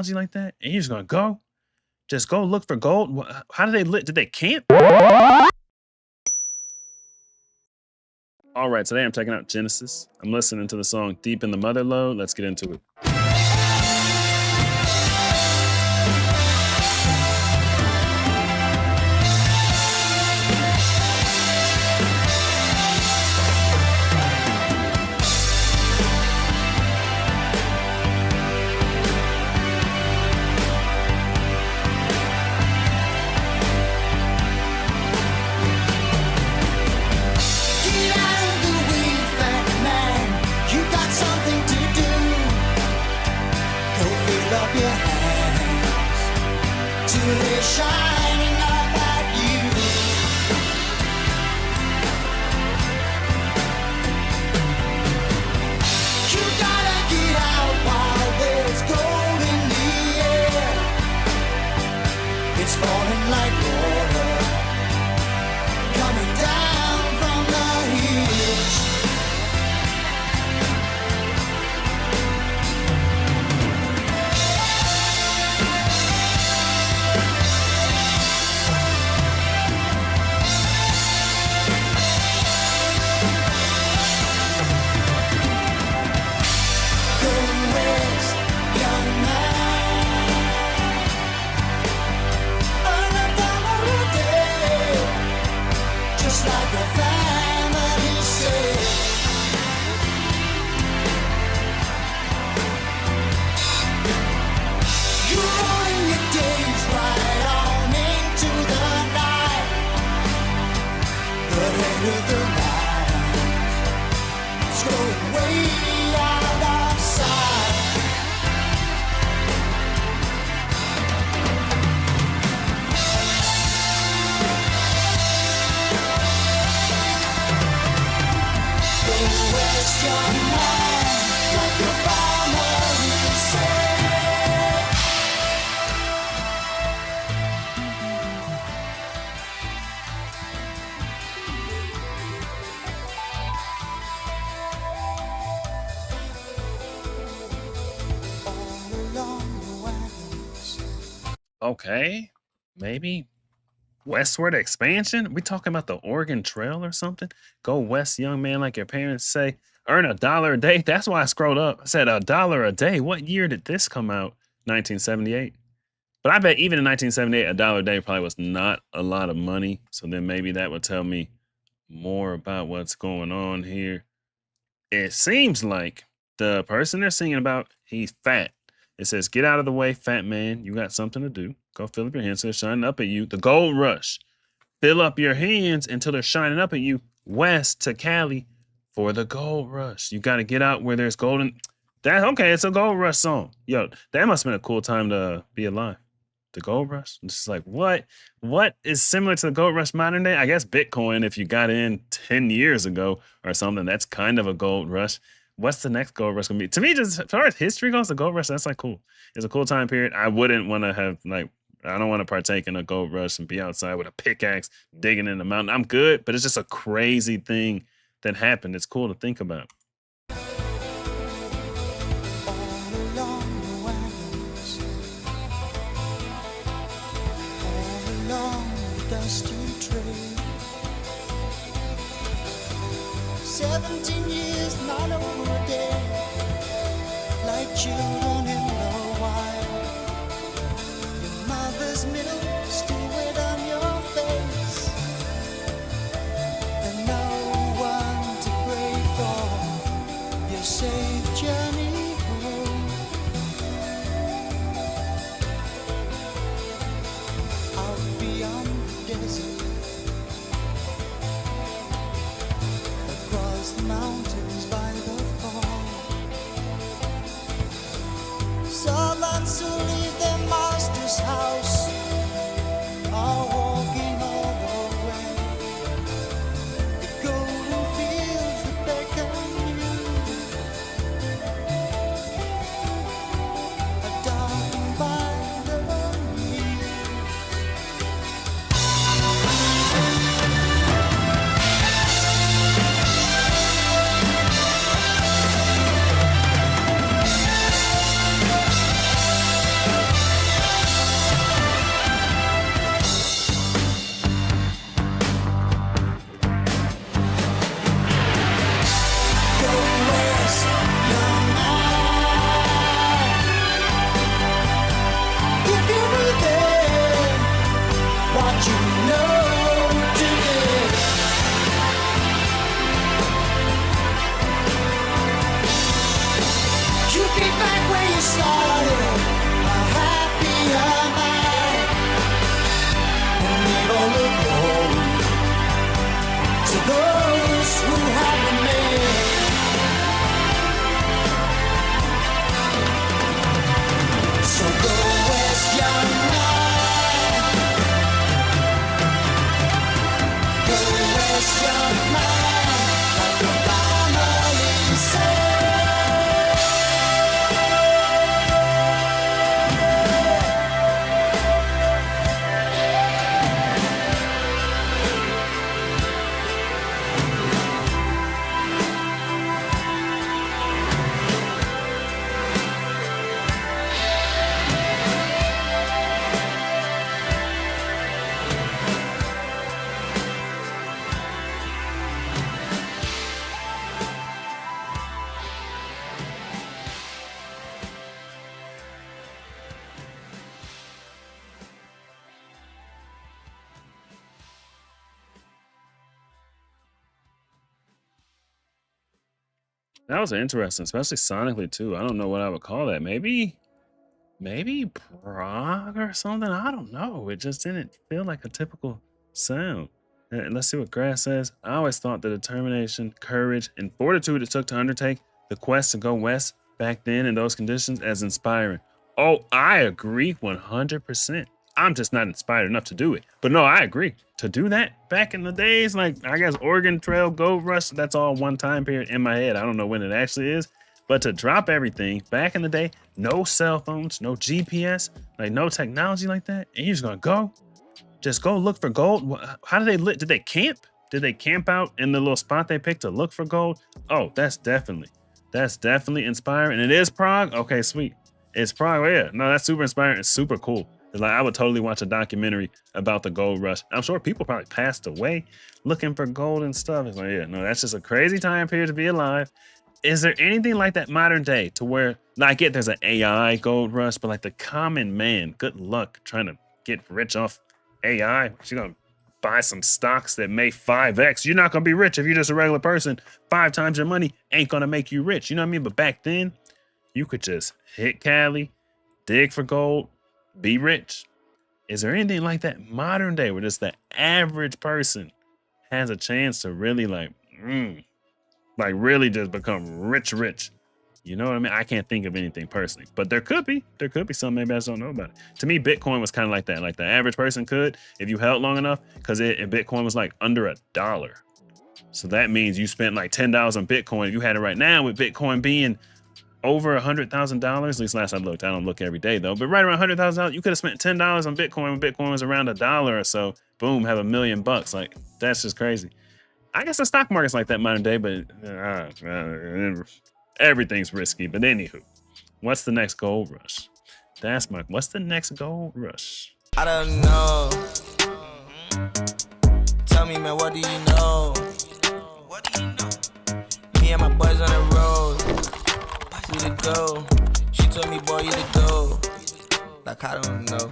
technology like that, and you're just gonna just go look for gold. How did they live? Did they camp? All right, today I'm checking out Genesis. I'm listening to the song Deep in the Motherlode. Let's get into it. Shining up at you. You gotta get out while there's gold in the air. It's falling like water coming down from the hills. With the lines going way out of sight. Don't waste your mind like the farmer who said. Okay, maybe westward expansion. We talking about the Oregon Trail or something? Go west, young man, like your parents say. Earn $1 a day. That's why I scrolled up. I said $1 a day. What year did this come out? 1978. But I bet even in 1978, $1 a day probably was not a lot of money. So then maybe that would tell me more about what's going on here. It seems like the person they're singing about, he's fat. It says, get out of the way, fat man. You got something to do. Go fill up your hands so they're shining up at you. The gold rush. Fill up your hands until they're shining up at you. West to Cali for the gold rush. You got to get out where there's golden. That okay, it's a gold rush song. Yo, that must have been a cool time to be alive. The gold rush. It's just like, what is similar to the gold rush modern day? I guess Bitcoin, if you got in 10 years ago or something, that's kind of a gold rush. What's the next gold rush gonna be? To me, just as far as history goes, the gold rush, that's like cool. It's a cool time period. I wouldn't want to have I don't want to partake in a gold rush and be outside with a pickaxe digging in the mountain. I'm good, but it's just a crazy thing that happened. It's cool to think about. Dusty trail. 17 years, not over a day, like children in the wild. Your mother's milk still wet on your face, and no one to pray for your safe journey home. Out beyond the desert, across the mountains by the fall, servants who leave their master's house That was interesting, especially sonically too. I don't know what I would call that. Maybe prog or something. I don't know. It just didn't feel like a typical sound. Let's see what Grass says. I always thought the determination, courage, and fortitude it took to undertake the quest to go west back then in those conditions as inspiring. Oh, I agree 100%. I'm just not inspired enough to do it. But no, I agree. To do that back in the days, like I guess Oregon Trail, Gold Rush, that's all one time period in my head. I don't know when it actually is. But to drop everything back in the day, no cell phones, no GPS, like no technology like that, and you're just gonna just go look for gold. How did they did they camp? Did they camp out in the little spot they picked to look for gold? Oh, that's definitely inspiring. And it is Prague. Okay, sweet. It's Prague. Oh, yeah, no, that's super inspiring. It's super cool. Like I would totally watch a documentary about the gold rush. I'm sure people probably passed away looking for gold and stuff. It's like, yeah, no, that's just a crazy time period to be alive. Is there anything like that modern day to where, now I get there's an AI gold rush, but like the common man, good luck trying to get rich off AI. You're gonna buy some stocks that make 5x. You're not gonna be rich if you're just a regular person. 5 times your money ain't gonna make you rich. You know what I mean? But back then, you could just hit Cali, dig for gold, be rich. Is there anything like that modern day where just the average person has a chance to really like really just become rich? You know what I mean? I can't think of anything personally, but there could be some, maybe I just don't know about it. To me, Bitcoin was kind of like that. Like the average person could, if you held long enough, because Bitcoin was like under $1. So that means you spent like $10 on Bitcoin. If you had it right now, with Bitcoin being over $100,000, at least last I looked. I don't look every day though, but right around $100,000, you could have spent $10 on Bitcoin when Bitcoin was around $1 or so. Boom, have $1 million. Like that's just crazy. I guess the stock market's like that modern day, but everything's risky. But anywho, what's the next gold rush? What's the next gold rush? I don't know. Tell me, man, what do you know? What do you know? Me and my boys on the road. You to go. She told me, boy, you to go. Like, I don't know.